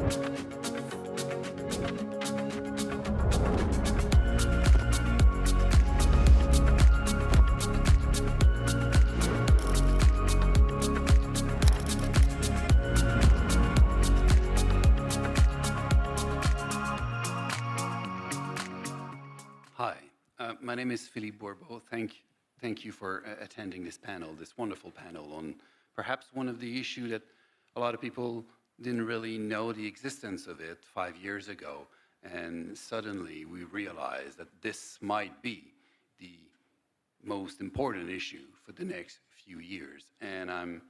Hi, my name is Philippe Bourbeau. Thank you for attending this panel, this wonderful panel on perhaps one of the issues that a lot of people didn't really know the existence of it 5 years ago. And suddenly we realized that this might be the most important issue for the next few years. And I'm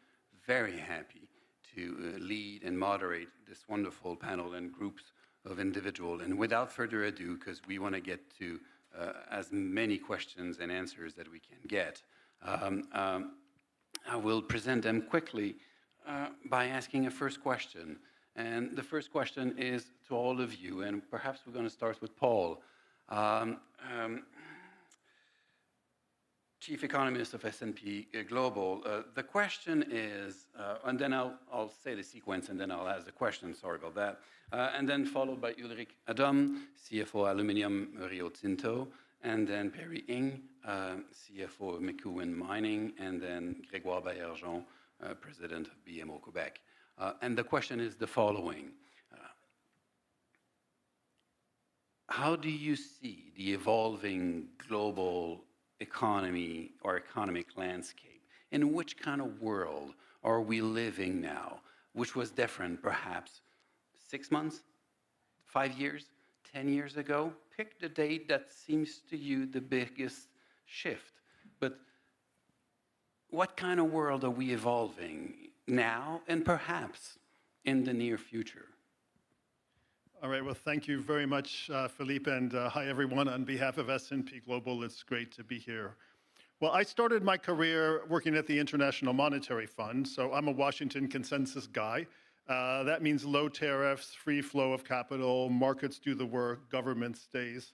very happy to lead and moderate this wonderful panel and groups of individuals. And without further ado, because we want to get to as many questions and answers that we can get, I will present them quickly by asking a first question. And the first question is to all of you, and perhaps we're going to start with Paul. Chief Economist of S&P Global. The question is, and then I'll say the sequence and then I'll ask the question, sorry about that. And then followed by Ulric Adom, CFO Aluminium Rio Tinto, and then Perry Ng, CFO of McEwen Mining, and then Grégoire Baillargeon, President of BMO Quebec. And the question is the following. How do you see the evolving global economy or economic landscape? In which kind of world are we living now, which was different perhaps 6 months, 5 years, 10 years ago? Pick the date that seems to you the biggest shift. But what kind of world are we evolving now and perhaps in the near future? All right, well, thank you very much, Philippe, and hi, everyone. On behalf of S&P Global, it's great to be here. Well, I started my career working at the International Monetary Fund, so I'm a Washington consensus guy. That means low tariffs, free flow of capital, markets do the work, government stays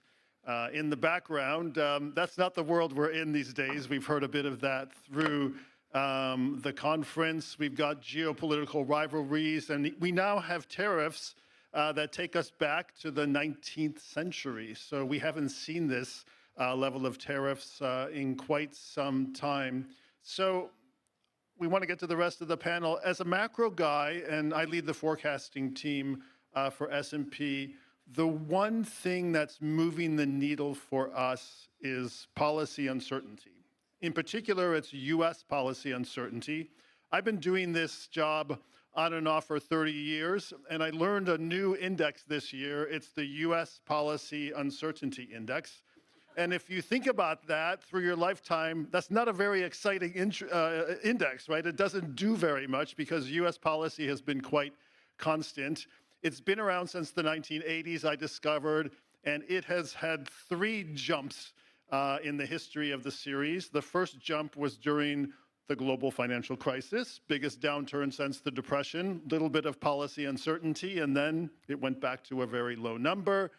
in the background. That's not the world we're in these days. We've heard a bit of that through the conference. We've got geopolitical rivalries, and we now have tariffs that take us back to the 19th century. So we haven't seen this level of tariffs in quite some time. So we want to get to the rest of the panel. As a macro guy, and I lead the forecasting team for S&P, the one thing that's moving the needle for us is policy uncertainty. In particular, it's U.S. policy uncertainty. I've been doing this job on and off for 30 years, and I learned a new index this year. It's the U.S. Policy Uncertainty Index. And if you think about that through your lifetime, that's not a very exciting index, right? It doesn't do very much because U.S. policy has been quite constant. It's been around since the 1980s, I discovered, and it has had 3 jumps in the history of the series. The first jump was during the global financial crisis, biggest downturn since the Depression, little bit of policy uncertainty, and then it went back to a very low number.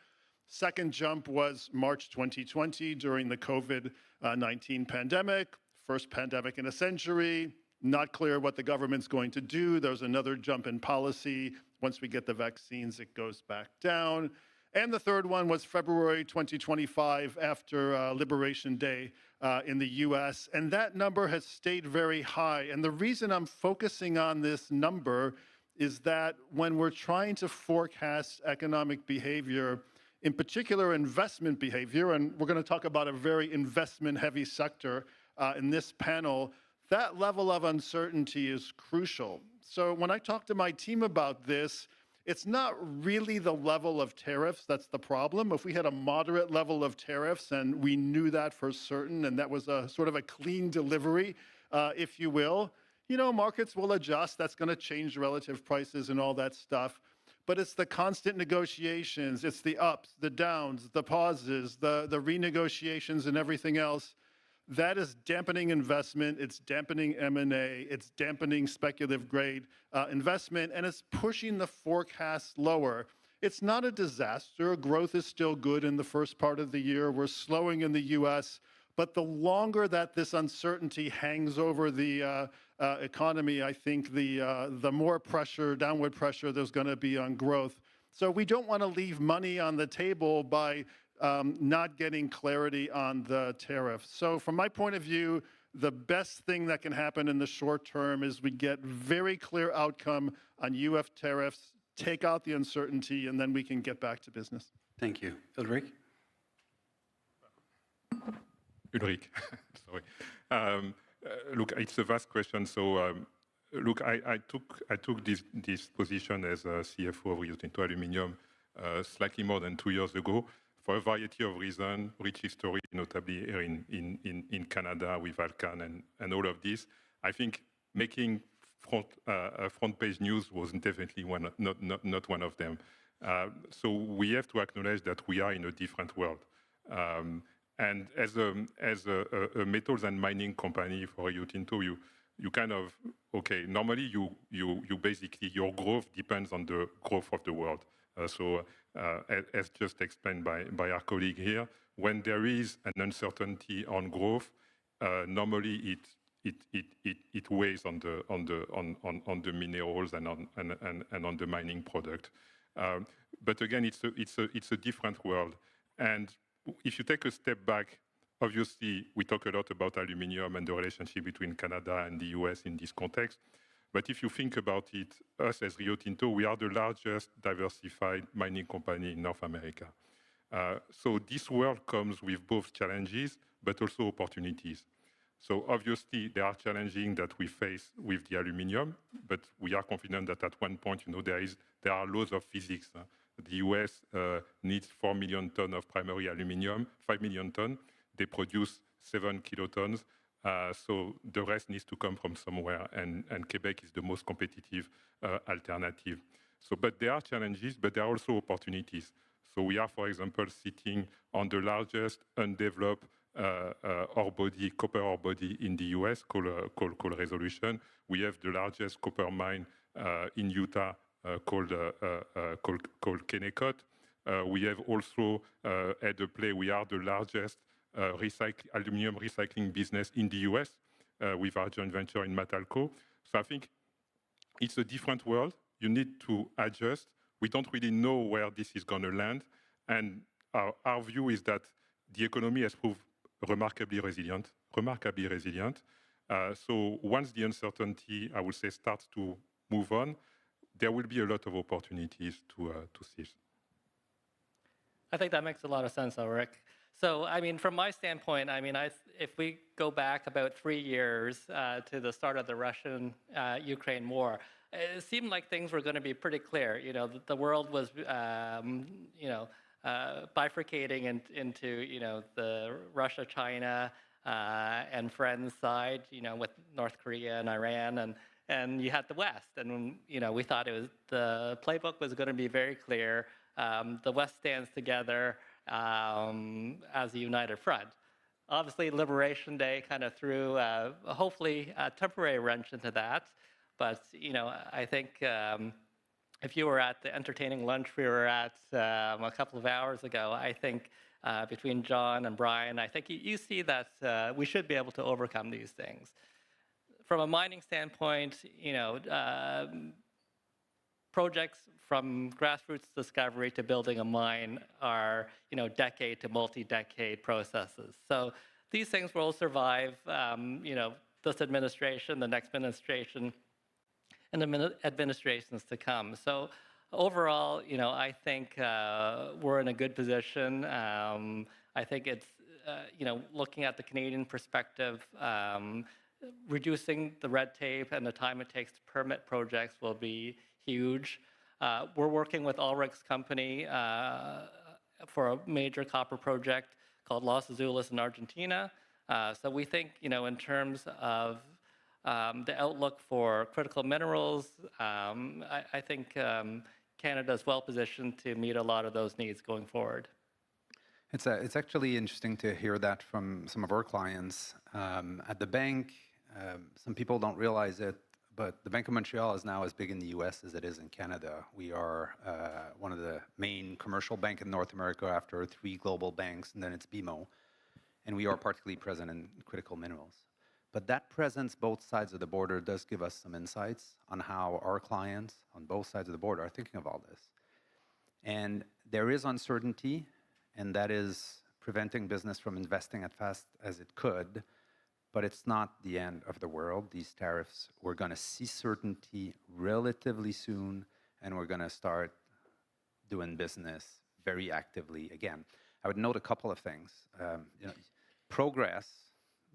Second jump was March 2020 during the COVID-19 pandemic, first pandemic in a century, not clear what the government's going to do. There's another jump in policy. Once we get the vaccines, it goes back down. And the third one was February 2025 after Liberation Day in the US. And that number has stayed very high. And the reason I'm focusing on this number is that when we're trying to forecast economic behavior, in particular investment behavior, and we're going to talk about a very investment-heavy sector in this panel, that level of uncertainty is crucial. So when I talk to my team about this, it's not really the level of tariffs that's the problem. If we had a moderate level of tariffs and we knew that for certain, and that was a sort of a clean delivery, if you will, you know, markets will adjust. That's going to change relative prices and all that stuff. But it's the constant negotiations, it's the ups, the downs, the pauses, the renegotiations and everything else. That is dampening investment, it's dampening M&A, it's dampening speculative grade investment, and it's pushing the forecast lower. It's not a disaster. Growth is still good in the first part of the year. We're slowing in the US, but the longer that this uncertainty hangs over the economy, I think the more pressure, downward pressure there's going to be on growth. So we don't want to leave money on the table by not getting clarity on the tariffs. So from my point of view, the best thing that can happen in the short term is we get very clear outcome on UF tariffs, take out the uncertainty, and then we can get back to business. Thank you. Ulric? Ulric, sorry. Look, it's a vast question. So, look, I took this position as a CFO of Rio Tinto Aluminium slightly more than 2 years ago for a variety of reasons, rich history, notably here in Canada with Alcan and all of this. I think making front page news was definitely not one of them. So we have to acknowledge that we are in a different world. And as a metals and mining company for Rio Tinto, you kind of, okay, normally you basically, your growth depends on the growth of the world. So as just explained by our colleague here, when there is an uncertainty on growth, normally it weighs on the minerals and on the mining product. But again, it's a different world. And if you take a step back, obviously we talk a lot about aluminium and the relationship between Canada and the US in this context. But if you think about it, us as Rio Tinto, we are the largest diversified mining company in North America. So this world comes with both challenges, but also opportunities. So obviously there are challenges that we face with the aluminium, but we are confident that at one point, there are laws of physics. The US needs 4 million tons of primary aluminium, 5 million tons. They produce 7 kilotons. So the rest needs to come from somewhere, and Quebec is the most competitive alternative. So, but there are challenges, but there are also opportunities. So we are, for example, sitting on the largest undeveloped copper ore body in the US called Resolution. We have the largest copper mine in Utah called Kennecott. We have also at the play, we are the largest aluminum recycling business in the US with our joint venture in Matalco. So I think it's a different world. You need to adjust. We don't really know where this is going to land. And our view is that the economy has proved remarkably resilient. So once the uncertainty, I would say, starts to move on, there will be a lot of opportunities to seize. I think that makes a lot of sense, Ulric. So, I mean, from my standpoint, I mean, if we go back about 3 years to the start of the Russian-Ukraine war, it seemed like things were going to be pretty clear. You know, the world was, bifurcating into, the Russia-China and friends side, with North Korea and Iran, and you had the West. And, we thought the playbook was going to be very clear. The West stands together as a united front. Obviously, Liberation Day kind of threw, hopefully, a temporary wrench into that. But, I think if you were at the entertaining lunch we were at a couple of hours ago, I think between John and Brian, I think you see that we should be able to overcome these things. From a mining standpoint, projects from grassroots discovery to building a mine are, decade to multi-decade processes. So these things will survive, this administration, the next administration, and the administrations to come. So overall, I think we're in a good position. I think it's, looking at the Canadian perspective, reducing the red tape and the time it takes to permit projects will be huge. We're working with Ulric's company for a major copper project called Los Azules in Argentina. So we think, in terms of the outlook for critical minerals, I think Canada is well positioned to meet a lot of those needs going forward. It's actually interesting to hear that from some of our clients. At the bank, some people don't realize it, but the Bank of Montreal is now as big in the US as it is in Canada. We are one of the main commercial banks in North America after 3 global banks, and then it's BMO. And we are particularly present in critical minerals. But that presence both sides of the border does give us some insights on how our clients on both sides of the border are thinking of all this. And there is uncertainty, and that is preventing business from investing as fast as it could, but it's not the end of the world. These tariffs, we're going to see certainty relatively soon, and we're going to start doing business very actively again. I would note a couple of things. Progress,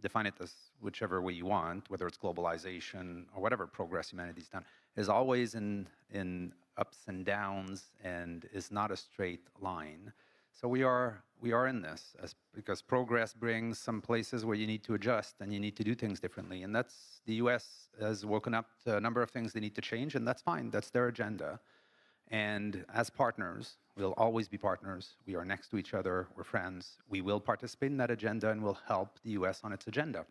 define it as whichever way you want, whether it's globalization or whatever progress humanity's done, is always in ups and downs and is not a straight line. So we are in this because progress brings some places where you need to adjust and you need to do things differently. And that's the U.S. has woken up to a number of things they need to change, and that's fine. That's their agenda. And as partners, we'll always be partners. We are next to each other. We're friends. We will participate in that agenda and will help the U.S. on its agenda.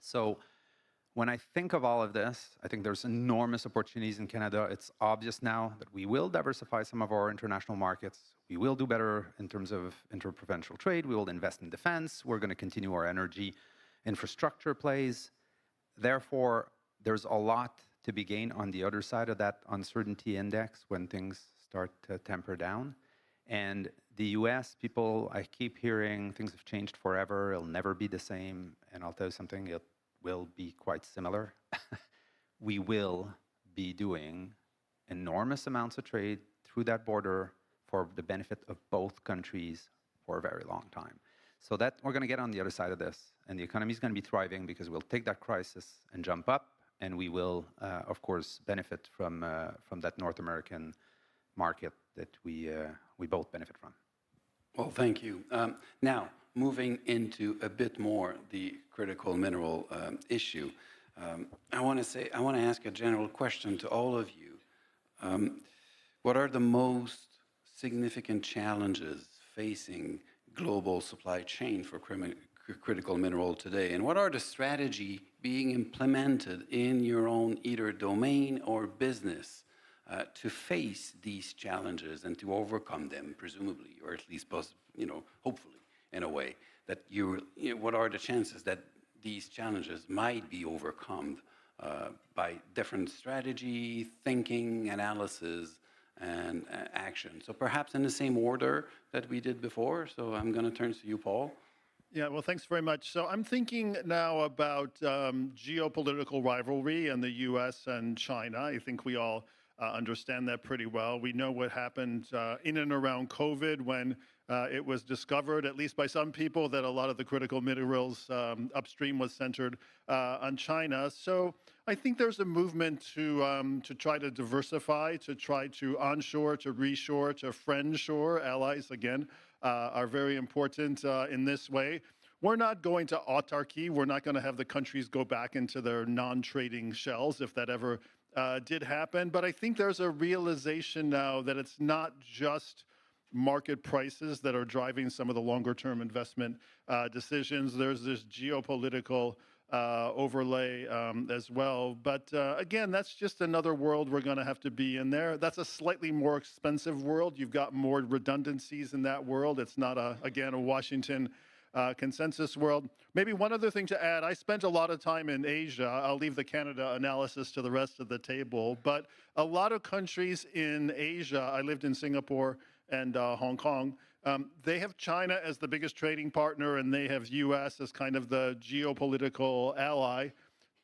So when I think of all of this, I think there's enormous opportunities in Canada. It's obvious now that we will diversify some of our international markets. We will do better in terms of interprovincial trade. We will invest in defense. We're going to continue our energy infrastructure plays. Therefore, there's a lot to be gained on the other side of that uncertainty index when things start to temper down. And the US, people, I keep hearing things have changed forever. It'll never be the same. And I'll tell you something, it will be quite similar. We will be doing enormous amounts of trade through that border for the benefit of both countries for a very long time. So that we're going to get on the other side of this, and the economy is going to be thriving because we'll take that crisis and jump up, and we will, of course, benefit from that North American market that we both benefit from. Well, thank you. Now, moving into a bit more the critical mineral issue, I want to ask a general question to all of you. What are the most significant challenges facing global supply chain for critical mineral today, and what are the strategies being implemented in your own either domain or business to face these challenges and to overcome them, presumably, or at least, hopefully, in a way that what are the chances that these challenges might be overcome by different strategy, thinking, analysis, and action? So perhaps in the same order that we did before. So I'm going to turn to you, Paul. Yeah, well, thanks very much. So I'm thinking now about geopolitical rivalry in the U.S. and China. I think we all understand that pretty well. We know what happened in and around COVID when it was discovered, at least by some people, that a lot of the critical minerals upstream was centered on China. So I think there's a movement to try to diversify, to try to onshore, to reshore, to friendshore. Allies, again, are very important in this way. We're not going to autarky. We're not going to have the countries go back into their non-trading shells if that ever did happen. But I think there's a realization now that it's not just market prices that are driving some of the longer-term investment decisions. There's this geopolitical overlay as well. But again, that's just another world we're going to have to be in there. That's a slightly more expensive world. You've got more redundancies in that world. It's not, again, a Washington consensus world. Maybe one other thing to add, I spent a lot of time in Asia. I'll leave the Canada analysis to the rest of the table. But a lot of countries in Asia, I lived in Singapore and Hong Kong, they have China as the biggest trading partner, and they have U.S. as kind of the geopolitical ally.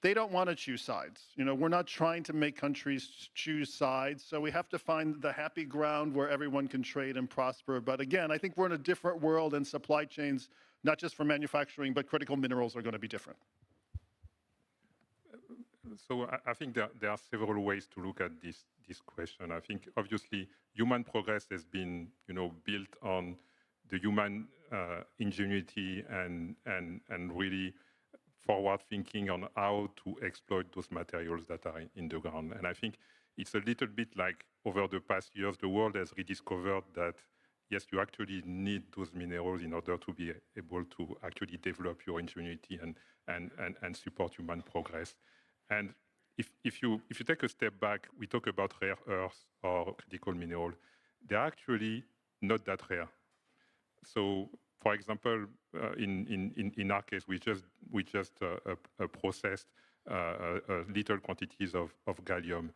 They don't want to choose sides. We're not trying to make countries choose sides, so we have to find the happy ground where everyone can trade and prosper. But again, I think we're in a different world, and supply chains, not just for manufacturing, but critical minerals are going to be different. So I think there are several ways to look at this question. I think obviously human progress has been built on the human ingenuity and really forward thinking on how to exploit those materials that are in the ground. And I think it's a little bit like over the past years, the world has rediscovered that yes, you actually need those minerals in order to be able to actually develop your ingenuity and support human progress. And if you take a step back, we talk about rare earths or critical mineral. They're actually not that rare. So For example, in our case, we just processed little quantities of gallium.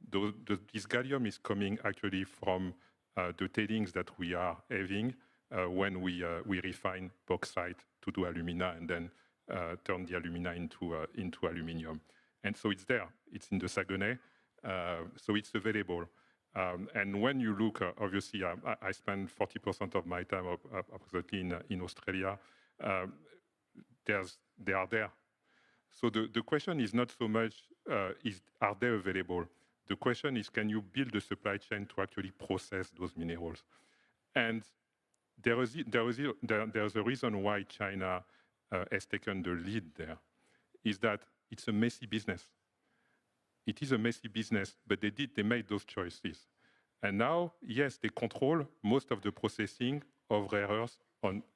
This gallium is coming actually from the tailings that we are having when we refine bauxite to do alumina and then turn the alumina into aluminium. And so it's there. It's in the Saguenay, so it's available. And when you look, obviously, I spend 40% of my time approximately in Australia. They are there. So the question is not so much are they available. The question is, can you build a supply chain to actually process those minerals? And there's a reason why China has taken the lead there, is that it's a messy business. It is a messy business, but they made those choices. And now, yes, they control most of the processing of rare earths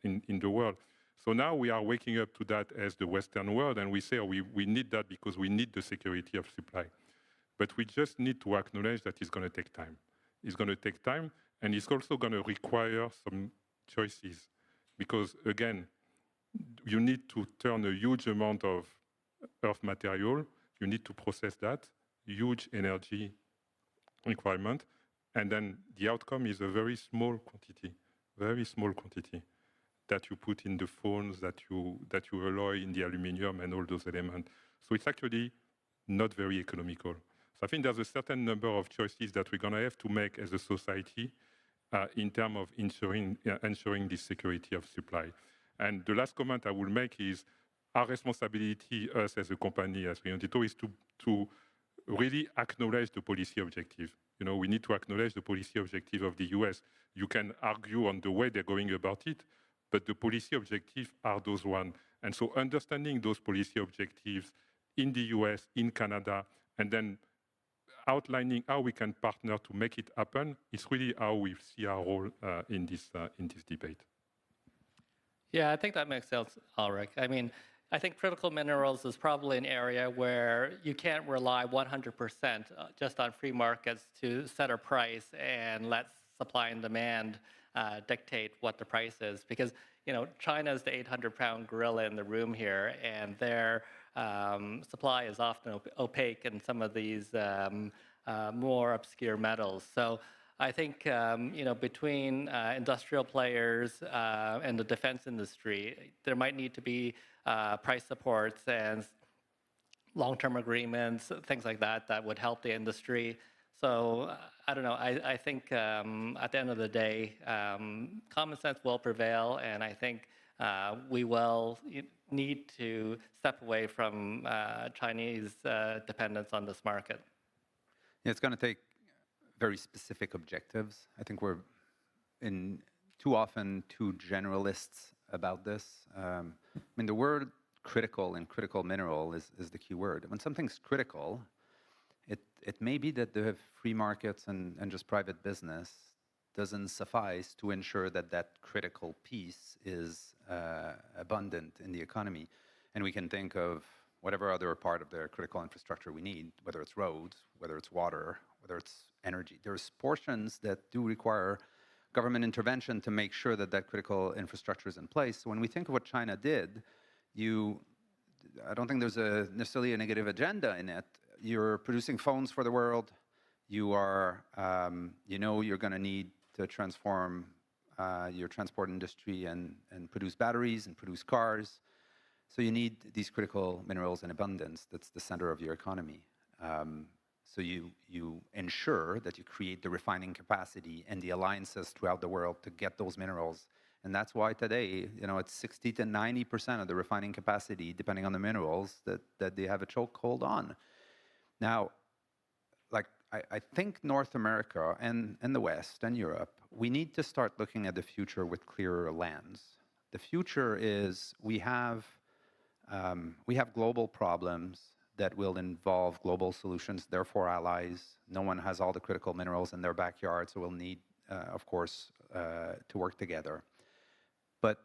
in the world. So now we are waking up to that as the Western world, and we say we need that because we need the security of supply. But we just need to acknowledge that it's going to take time. It's going to take time, and it's also going to require some choices. Because, again, you need to turn a huge amount of earth material. You need to process that, huge energy requirement. And then the outcome is a very small quantity that you put in the phones, that you alloy in the aluminium and all those elements. So it's actually not very economical. So I think there's a certain number of choices that we're going to have to make as a society in terms of ensuring this security of supply. And the last comment I will make is our responsibility, us as a company, as Rio Tinto, is to really acknowledge the policy objective. You know, we need to acknowledge the policy objective of the US. You can argue on the way they're going about it, but the policy objectives are those ones. And so understanding those policy objectives in the US, in Canada, and then outlining how we can partner to make it happen is really how we see our role in this debate. Yeah, I think that makes sense, Ulric. I mean, I think critical minerals is probably an area where you can't rely 100% just on free markets to set a price and let supply and demand dictate what the price is. Because, you know, China is the 800-pound gorilla in the room here, and their supply is often opaque in some of these more obscure metals. So I think, you know, between industrial players and the defense industry, there might need to be price supports and long-term agreements, things like that, that would help the industry. So I don't know, I think at the end of the day, common sense will prevail, and I think we will need to step away from Chinese dependence on this market. Yeah, it's going to take very specific objectives. I think we're too often too generalists about this. I mean, the word critical and critical mineral is the key word. When something's critical, it may be that the free markets and just private business doesn't suffice to ensure that that critical piece is abundant in the economy. And we can think of whatever other part of the critical infrastructure we need, whether it's roads, whether it's water, whether it's energy. There's portions that do require government intervention to make sure that that critical infrastructure is in place. So when we think of what China did, I don't think there's necessarily a negative agenda in it. You're producing phones for the world. You are, you know, you're going to need to transform your transport industry and produce batteries and produce cars. So you need these critical minerals in abundance. That's the center of your economy. So you ensure that you create the refining capacity and the alliances throughout the world to get those minerals. And that's why today, you know, it's 60 to 90% of the refining capacity, depending on the minerals, that they have a chokehold on. Now, like I think North America and the West and Europe, we need to start looking at the future with clearer lens. The future is we have global problems that will involve global solutions, therefore allies. No one has all the critical minerals in their backyard, so we'll need, of course, to work together. But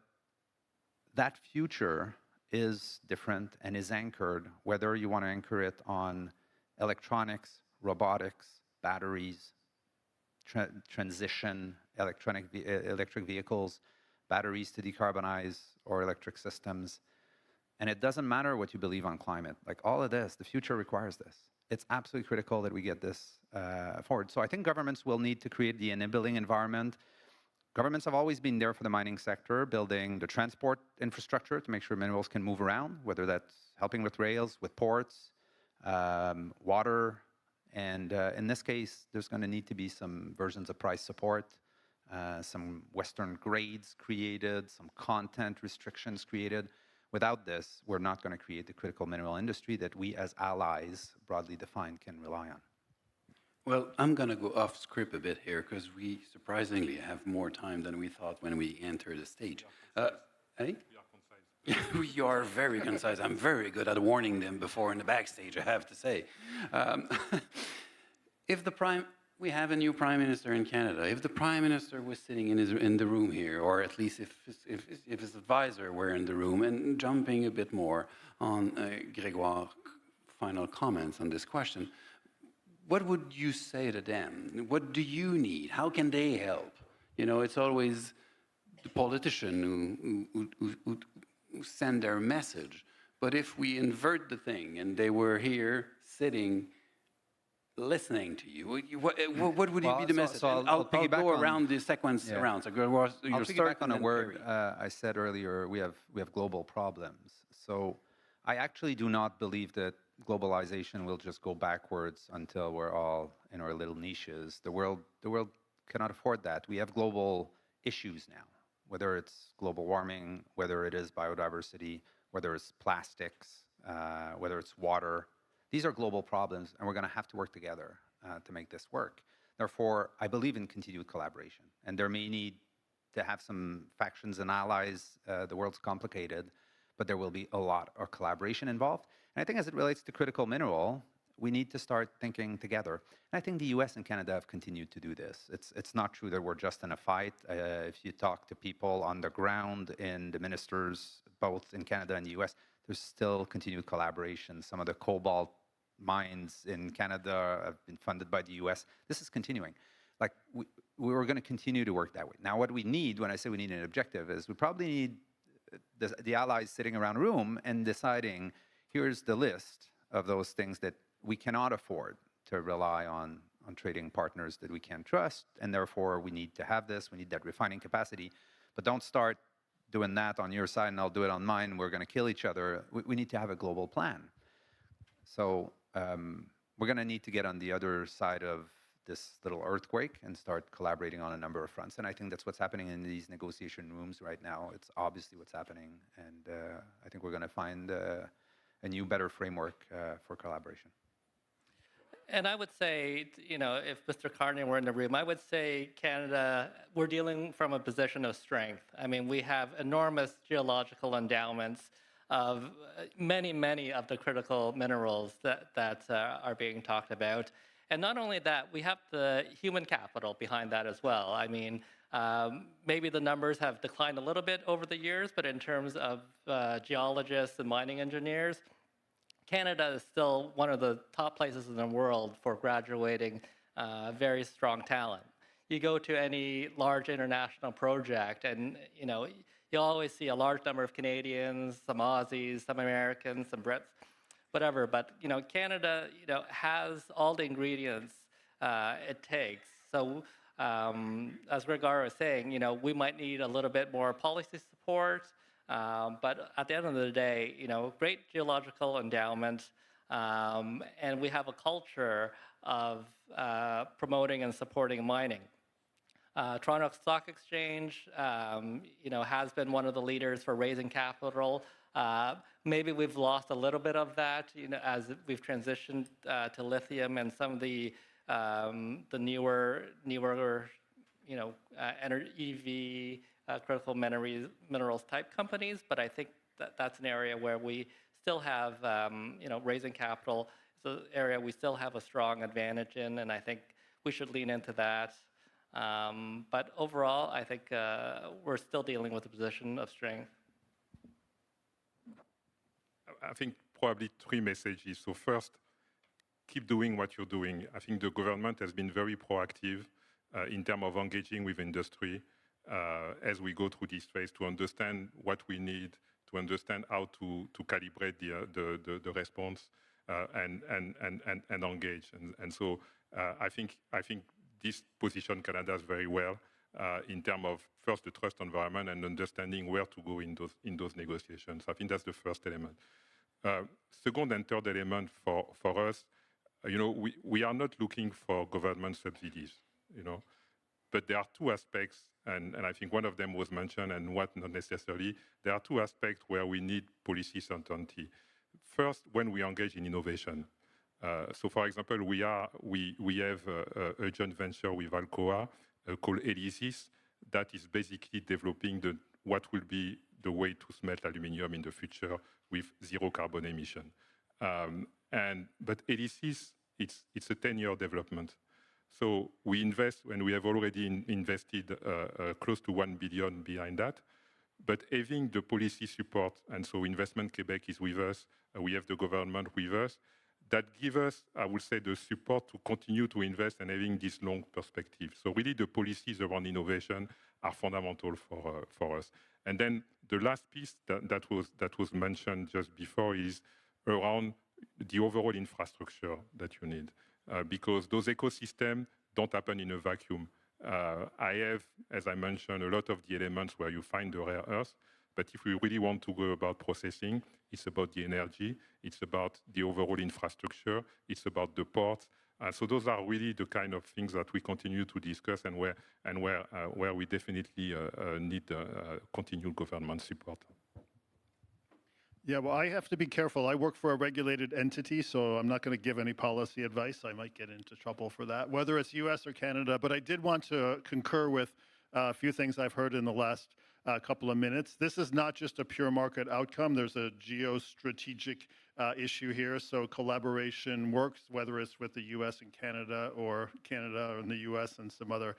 that future is different and is anchored, whether you want to anchor it on electronics, robotics, batteries, transition, electric vehicles, batteries to decarbonize our electric systems. And it doesn't matter what you believe on climate. Like all of this, the future requires this. It's absolutely critical that we get this forward. So I think governments will need to create the enabling environment. Governments have always been there for the mining sector, building the transport infrastructure to make sure minerals can move around, whether that's helping with rails, with ports, water. And in this case, there's going to need to be some versions of price support, some Western grades created, some content restrictions created. Without this, we're not going to create the critical mineral industry that we as allies, broadly defined, can rely on. Well, I'm going to go off script a bit here because we surprisingly have more time than we thought when we entered the stage. You are very concise. I'm very good at warning them before in the backstage, I have to say. We have a new prime minister in Canada. If the prime minister was sitting in the room here, or at least if his advisor were in the room, and jumping a bit more on Grégoire's final comments on this question, what would you say to them? What do you need? How can they help? You know, it's always the politician who send their message. But if we invert the thing and they were here sitting listening to you, what would be the message? So I'll go around the sequence around. So I'll piggyback on a word I said earlier. We have global problems. So I actually do not believe that globalization will just go backwards until we're all in our little niches. The world cannot afford that. We have global issues now, whether it's global warming, whether it is biodiversity, whether it's plastics, whether it's water. These are global problems, and we're going to have to work together to make this work. Therefore, I believe in continued collaboration, and there may need to have some factions and allies. The world's complicated, but there will be a lot of collaboration involved. And I think as it relates to critical mineral, we need to start thinking together. And I think the US and Canada have continued to do this. It's not true that we're just in a fight. If you talk to people on the ground, in the ministers, both in Canada and the US, there's still continued collaboration. Some of the cobalt mines in Canada have been funded by the US. This is continuing. Like, we're going to continue to work that way. Now, what we need, when I say we need an objective, is we probably need the allies sitting around a room and deciding, here's the list of those things that we cannot afford to rely on trading partners that we can't trust, and therefore we need to have this, we need that refining capacity. But don't start doing that on your side and I'll do it on mine, we're going to kill each other. We need to have a global plan. So we're going to need to get on the other side of this little earthquake and start collaborating on a number of fronts. And I think that's what's happening in these negotiation rooms right now. It's obviously what's happening. And I think we're going to find a new, better framework for collaboration. And I would say, you know, if Mr. Carney were in the room, I would say Canada, we're dealing from a position of strength. I mean, we have enormous geological endowments of many of the critical minerals that are being talked about. And not only that, we have the human capital behind that as well. I mean, maybe the numbers have declined a little bit over the years, but in terms of geologists and mining engineers, Canada is still one of the top places in the world for graduating very strong talent. You go to any large international project and, you know, you'll always see a large number of Canadians, some Aussies, some Americans, some Brits, whatever. But, you know, Canada, you know, has all the ingredients it takes. So as Grégoire was saying, you know, we might need a little bit more policy support. But at the end of the day, you know, great geological endowment, and we have a culture of promoting and supporting mining. Toronto Stock Exchange, you know, has been one of the leaders for raising capital. Maybe we've lost a little bit of that, you know, as we've transitioned to lithium and some of the newer, you know, EV. Critical minerals type companies, but I think that's an area where we still have, you know, raising capital is an area we still have a strong advantage in, and I think we should lean into that. But overall, I think we're still dealing with a position of strength. I think probably three messages. So first, keep doing what you're doing. I think the government has been very proactive in terms of engaging with industry. as we go through this phase to understand what we need, to understand how to calibrate the response and engage. And so I think this position Canada very well in terms of first the trust environment and understanding where to go in those negotiations. I think that's the first element. Second and third element for us, we are not looking for government subsidies, but there are two aspects, and I think one of them was mentioned, and what not necessarily. There are two aspects where we need policy certainty. First, when we engage in innovation. So, for example, we have a joint venture with Alcoa called Elysis that is basically developing what will be the way to smelt aluminium in the future with zero carbon emission. But Elysis, it's a 10-year development. So we invest, and we have already invested close to 1 billion behind that. But having the policy support, and so Investment Quebec is with us, we have the government with us, that give us, I would say, the support to continue to invest and having this long perspective. So really the policies around innovation are fundamental for us. And then the last piece that was mentioned just before is around the overall infrastructure that you need. Because those ecosystems don't happen in a vacuum. I have, as I mentioned, a lot of the elements where you find the rare earth, but if we really want to go about processing, it's about the energy, it's about the overall infrastructure, it's about the ports. So those are really the kind of things that we continue to discuss and where we definitely need continued government support. Yeah, well, I have to be careful. I work for a regulated entity, so I'm not going to give any policy advice. I might get into trouble for that, whether it's U.S. or Canada. But I did want to concur with a few things I've heard in the last couple of minutes. This is not just a pure market outcome. There's a geostrategic issue here. So collaboration works, whether it's with the U.S. and Canada or the U.S. and some other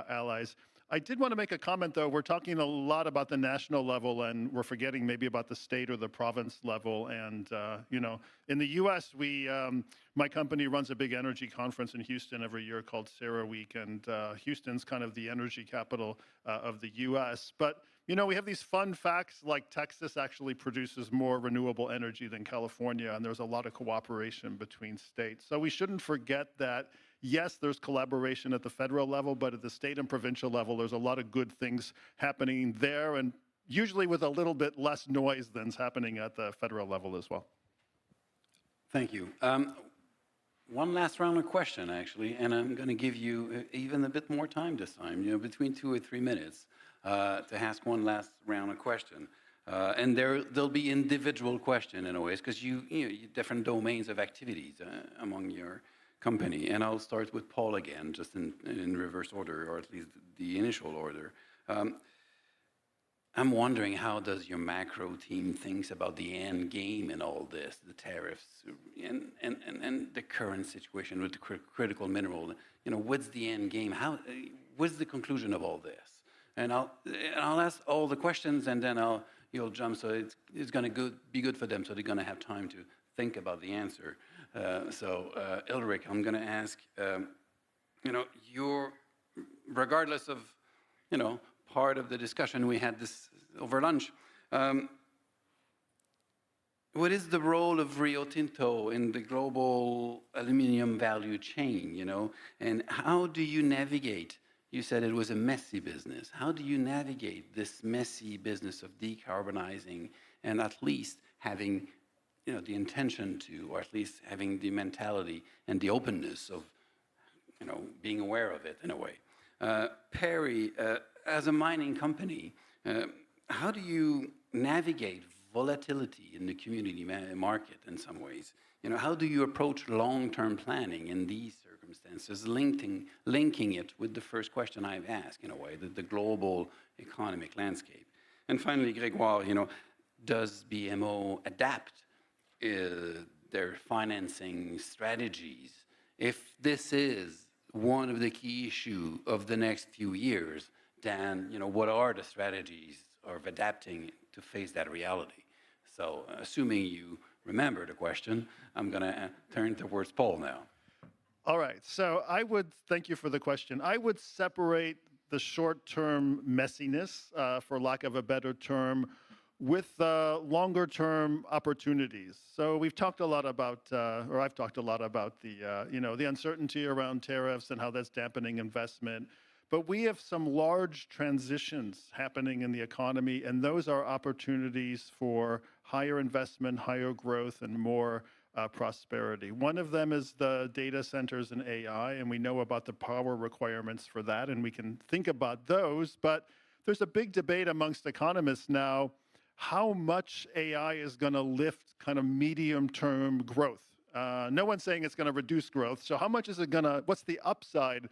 allies. I did want to make a comment, though. We're talking a lot about the national level, and we're forgetting maybe about the state or the province level. And, in the U.S., my company runs a big energy conference in Houston every year called Sarah Week, and Houston's kind of the energy capital of the U.S. But, we have these fun facts like Texas actually produces more renewable energy than California, and there's a lot of cooperation between states. So we shouldn't forget that. Yes, there's collaboration at the federal level, but at the state and provincial level, there's a lot of good things happening there, and usually with a little bit less noise than's happening at the federal level as well. Thank you. One last round of question, actually, and I'm going to give you even a bit more time this time, between 2 or 3 minutes, to ask one last round of question. And there'll be individual question in a way, because you different domains of activities among your company. And I'll start with Paul again, just in reverse order, or at least the initial order. I'm wondering, how does your macro team thinks about the end game in all this, the tariffs, and the current situation with the critical mineral? What's the end game? What's the conclusion of all this? And I'll ask all the questions, and then you'll jump. So it's going to be good for them, so they're going to have time to think about the answer. Ulric, I'm going to ask, regardless of, part of the discussion we had this over lunch, what is the role of Rio Tinto in the global aluminium value chain, and how do you navigate? You said it was a messy business. How do you navigate this messy business of decarbonizing and at least having the intention to, or at least having the mentality and the openness of, being aware of it in a way. Perry, as a mining company, how do you navigate volatility in the community market in some ways? How do you approach long-term planning in these circumstances, linking it with the first question I've asked, in a way, the global economic landscape? And finally, Grégoire, does BMO adapt their financing strategies if this is one of the key issues of the next few years? Then, what are the strategies of adapting to face that reality? So, assuming you remember the question, I'm going to turn towards Paul now. All right. So thank you for the question. I would separate the short-term messiness, for lack of a better term, with longer-term opportunities. So we've talked a lot about, or I've talked a lot about the uncertainty around tariffs and how that's dampening investment. But we have some large transitions happening in the economy, and those are opportunities for higher investment, higher growth, and more prosperity. One of them is the data centers and AI, and we know about the power requirements for that, and we can think about those. But there's a big debate amongst economists now how much AI is going to lift kind of medium-term growth. No one's saying it's going to reduce growth. So how much is it going to, what's the upside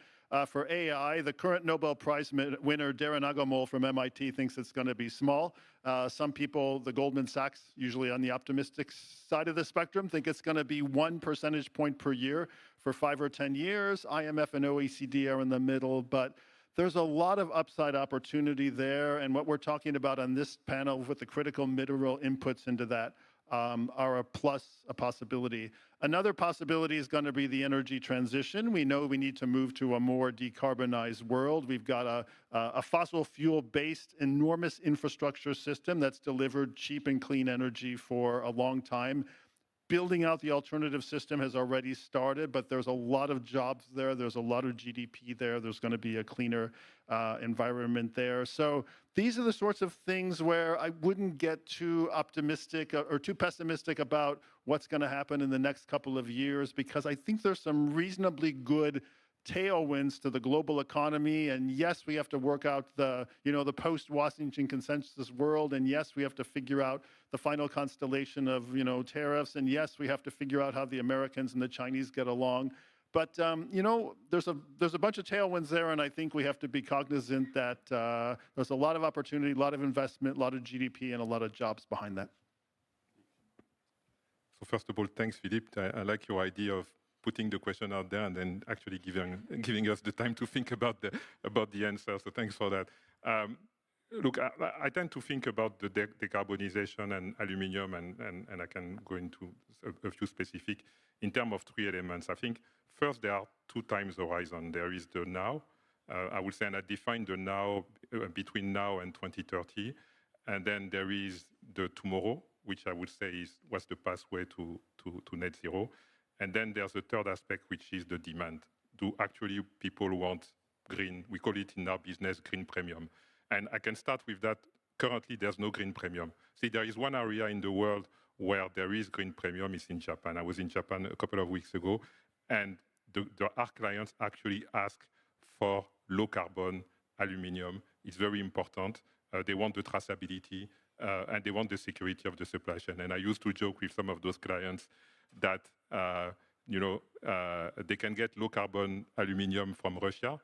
for AI? The current Nobel Prize winner, Darren Agomol from MIT, thinks it's going to be small. Some people, the Goldman Sachs, usually on the optimistic side of the spectrum, think it's going to be 1 percentage point per year for 5 or 10 years. IMF and OECD are in the middle, but there's a lot of upside opportunity there, and what we're talking about on this panel with the critical mineral inputs into that are a possibility. Another possibility is going to be the energy transition. We know we need to move to a more decarbonized world. We've got a fossil fuel-based enormous infrastructure system that's delivered cheap and clean energy for a long time. Building out the alternative system has already started, but there's a lot of jobs there. There's a lot of GDP there. There's going to be a cleaner environment there. So these are the sorts of things where I wouldn't get too optimistic or too pessimistic about what's going to happen in the next couple of years, because I think there's some reasonably good tailwinds to the global economy. And yes, we have to work out the post-Washington consensus world. And yes, we have to figure out the final constellation of, tariffs. And yes, we have to figure out how the Americans and the Chinese get along. But, there's a bunch of tailwinds there. And I think we have to be cognizant that there's a lot of opportunity, a lot of investment, a lot of GDP, and a lot of jobs behind that. So first of all, thanks, Philippe. I like your idea of putting the question out there and then actually giving us the time to think about the answer. So thanks for that. Look, I tend to think about the decarbonization and aluminium, and I can go into a few specific in terms of 3 elements. I think first there are 2 time horizons. There is the now. I would say, and I define the now between now and 2030, and then there is the tomorrow, which I would say is what's the pathway to net zero. And then there's a third aspect, which is the demand. Do actually people want green? We call it in our business green premium. And I can start with that. Currently, there's no green premium. See, there is one area in the world where there is green premium, is in Japan. I was in Japan a couple of weeks ago, and our clients actually ask for low carbon aluminium. It's very important. They want the traceability, and they want the security of the supply chain. And I used to joke with some of those clients that they can get low carbon aluminium from Russia,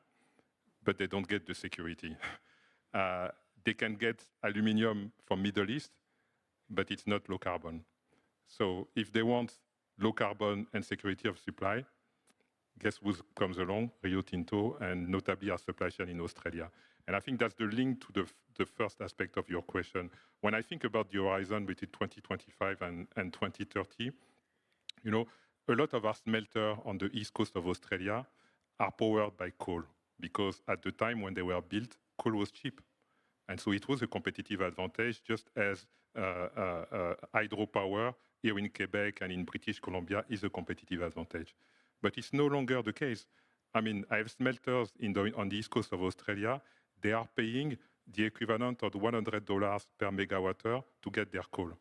but they don't get the security. They can get aluminium from Middle East, but it's not low carbon. So if they want low carbon and security of supply, guess who comes along? Rio Tinto, and notably our supply chain in Australia. And I think that's the link to the first aspect of your question. When I think about the horizon between 2025 and 2030, a lot of our smelters on the east coast of Australia are powered by coal, because at the time when they were built, coal was cheap. And so it was a competitive advantage, just as hydropower here in Quebec and in British Columbia is a competitive advantage. But it's no longer the case. I mean, I have smelters on the east coast of Australia. They are paying the equivalent of $100 per megawatt hour to get their coal.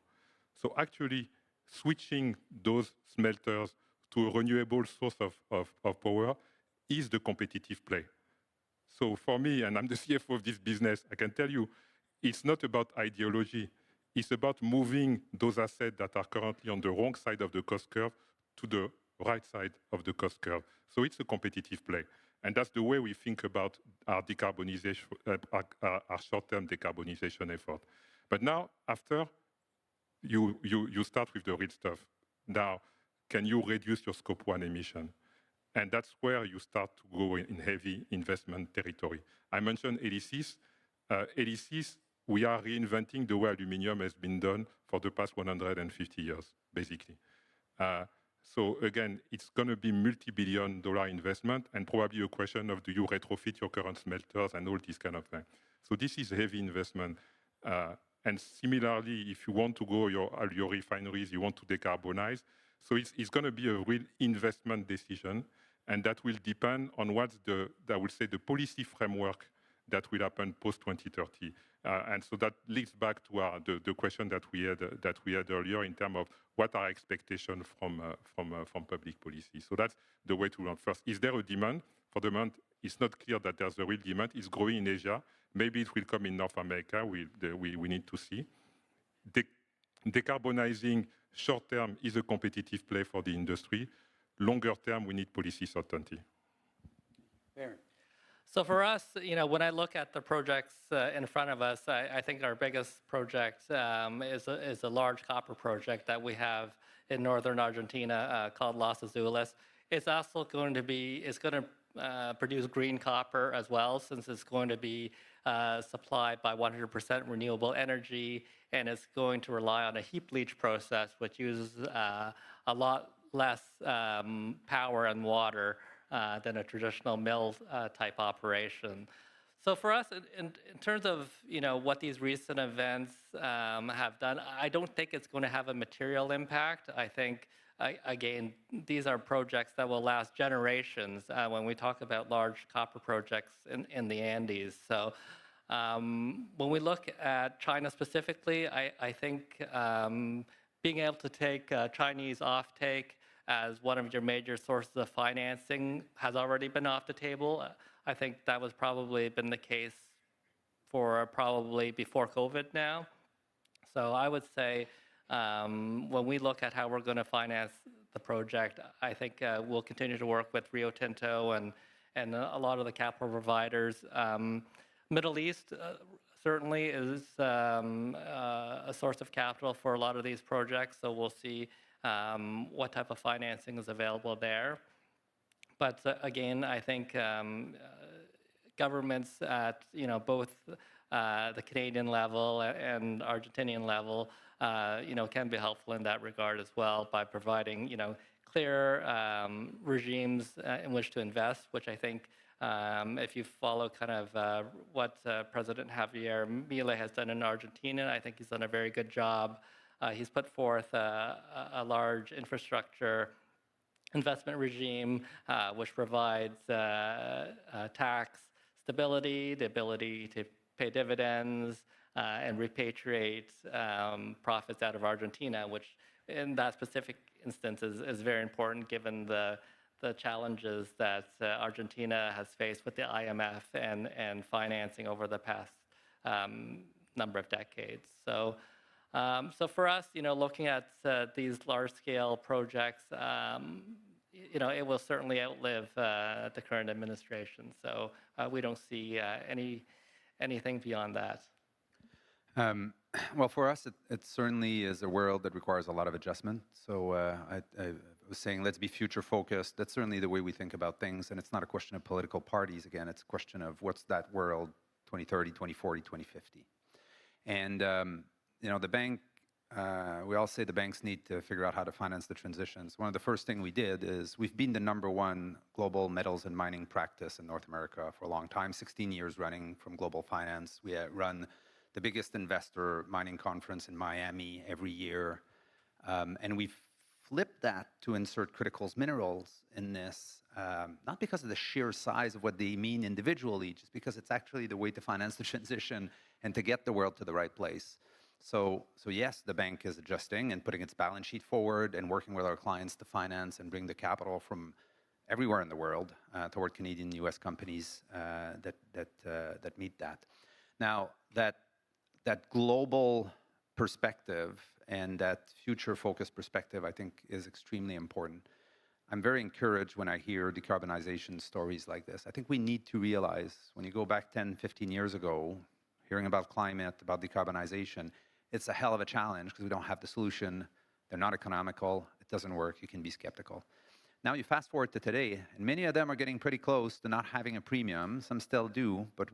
So actually, switching those smelters to a renewable source of power is the competitive play. So for me, and I'm the CFO of this business, I can tell you, it's not about ideology. It's about moving those assets that are currently on the wrong side of the cost curve to the right side of the cost curve. So it's a competitive play. And that's the way we think about our decarbonization, our short-term decarbonization effort. But now, after you start with the real stuff. Now, can you reduce your scope 1 emission? And that's where you start to go in heavy investment territory. I mentioned ELYSIS. ELYSIS, we are reinventing the way aluminium has been done for the past 150 years, basically. So again, it's going to be multi-billion-dollar investment and probably a question of do you retrofit your current smelters and all these kind of things. So this is heavy investment. And similarly, if you want to grow your refineries, you want to decarbonize. So it's going to be a real investment decision. And that will depend on what's I would say, the policy framework that will happen post-2030. And so that leads back to the question that we had earlier in terms of what are expectations from public policy. So that's the way to learn. First, is there a demand? For the moment, it's not clear that there's a real demand. It's growing in Asia. Maybe it will come in North America. We need to see. Decarbonizing short term is a competitive play for the industry. Longer term, we need policy certainty. Baron. So for us, when I look at the projects in front of us, I think our biggest project is a large copper project that we have in northern Argentina called Los Azules. It's also going to produce green copper as well, since it's going to be supplied by 100% renewable energy, and it's going to rely on a heap leach process, which uses a lot less power and water than a traditional mill type operation. So for us, in terms of what these recent events have done, I don't think it's going to have a material impact. I think, again, these are projects that will last generations when we talk about large copper projects in the Andes. So when we look at China specifically, I think being able to take Chinese offtake as one of your major sources of financing has already been off the table. I think that was probably been the case for probably before COVID now. So I would say when we look at how we're going to finance the project, I think we'll continue to work with Rio Tinto and a lot of the capital providers. Middle East certainly is a source of capital for a lot of these projects, so we'll see what type of financing is available there. But again, I think governments at both the Canadian level and Argentinian level, can be helpful in that regard as well by providing clear regimes in which to invest, which I think if you follow kind of what President Javier Milei has done in Argentina, I think he's done a very good job. He's put forth a large infrastructure investment regime which provides tax stability, the ability to pay dividends and repatriate profits out of Argentina, which in that specific instance is very important given the challenges that Argentina has faced with the IMF and financing over the past number of decades. So for us, looking at these large-scale projects, it will certainly outlive the current administration. So we don't see anything beyond that. Well, for us, it certainly is a world that requires a lot of adjustment. So I was saying, let's be future-focused. That's certainly the way we think about things. And it's not a question of political parties. Again, it's a question of what's that world 2030, 2040, 2050. And, the bank, we all say the banks need to figure out how to finance the transitions. One of the first things we did is we've been the #1 global metals and mining practice in North America for a long time, 16 years running from Global Finance. We run the biggest investor mining conference in Miami every year. And we've flipped that to insert critical minerals in this, not because of the sheer size of what they mean individually, just because it's actually the way to finance the transition and to get the world to the right place. So yes, the bank is adjusting and putting its balance sheet forward and working with our clients to finance and bring the capital from everywhere in the world toward Canadian and U.S. companies that meet that. Now, that global perspective and that future-focused perspective, I think, is extremely important. I'm very encouraged when I hear decarbonization stories like this. I think we need to realize, when you go back 10, 15 years ago, hearing about climate, about decarbonization, it's a hell of a challenge because we don't have the solution. They're not economical. It doesn't work. You can be skeptical. Now you fast forward to today, and many of them are getting pretty close to not having a premium. Some still do, but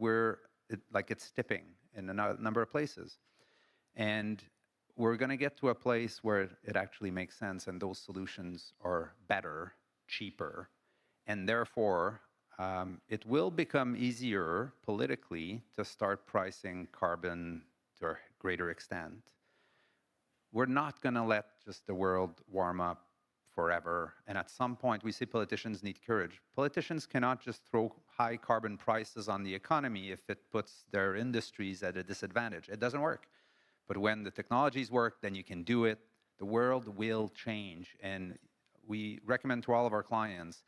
it's tipping in a number of places. And we're going to get to a place where it actually makes sense and those solutions are better, cheaper, and therefore it will become easier politically to start pricing carbon to a greater extent. We're not going to let just the world warm up forever. And at some point, we see politicians need courage. Politicians cannot just throw high carbon prices on the economy if it puts their industries at a disadvantage. It doesn't work. But when the technologies work, then you can do it. The world will change. And we recommend to all of our clients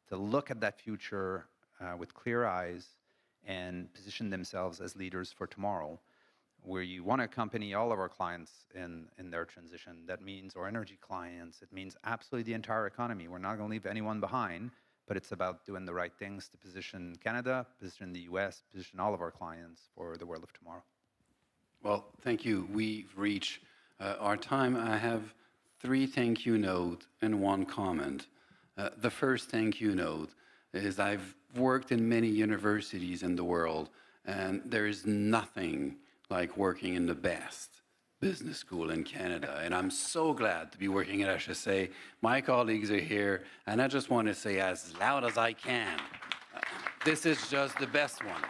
to look at that future with clear eyes and position themselves as leaders for tomorrow, where you want to accompany all of our clients in their transition. That means our energy clients. It means absolutely the entire economy. We're not going to leave anyone behind, but it's about doing the right things to position Canada, position the US, position all of our clients for the world of tomorrow. Well, thank you. We've reached our time. I have 3 thank you notes and 1 comment. The first thank you note is I've worked in many universities in the world, and there is nothing like working in the best business school in Canada. And I'm so glad to be working at HSA. My colleagues are here, and I just want to say as loud as I can, this is just the best one.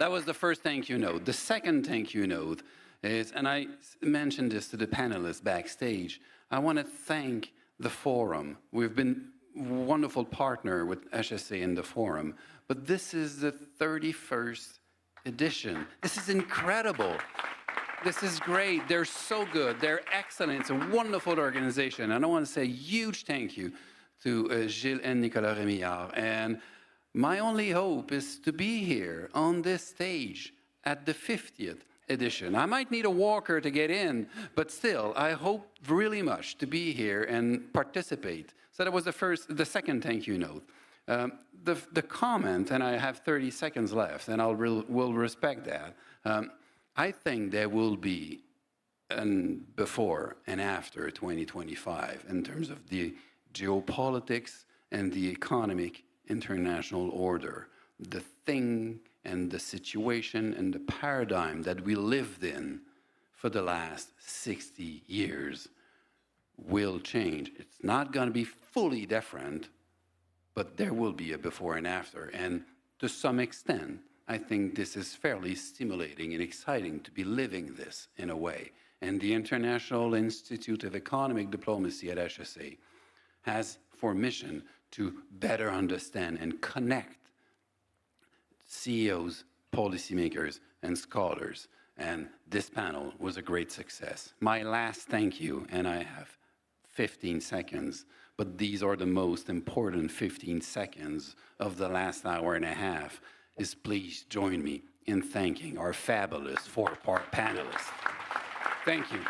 That was the first thank you note. The second thank you note is, and I mentioned this to the panelists backstage, I want to thank the forum. We've been a wonderful partner with HSA in the forum, but this is the 31st edition. This is incredible. This is great. They're so good. They're excellent. It's a wonderful organization. And I want to say a huge thank you to Gilles and Nicolas Rémillard. And my only hope is to be here on this stage at the 50th edition. I might need a walker to get in, but still, I hope really much to be here and participate. So that was the second thank you note. The comment, and I have 30 seconds left, and will respect that. I think there will be an before and after 2025 in terms of the geopolitics and the economic international order. The thing and the situation and the paradigm that we lived in for the last 60 years will change. It's not going to be fully different, but there will be a before and after. And to some extent, I think this is fairly stimulating and exciting to be living this in a way. And the International Institute of Economic Diplomacy at HSA has for mission to better understand and connect CEOs, policymakers, and scholars. And this panel was a great success. My last thank you, and I have 15 seconds, but these are the most important 15 seconds of the last hour and a half, is please join me in thanking our fabulous 4-part panelists. Thank you.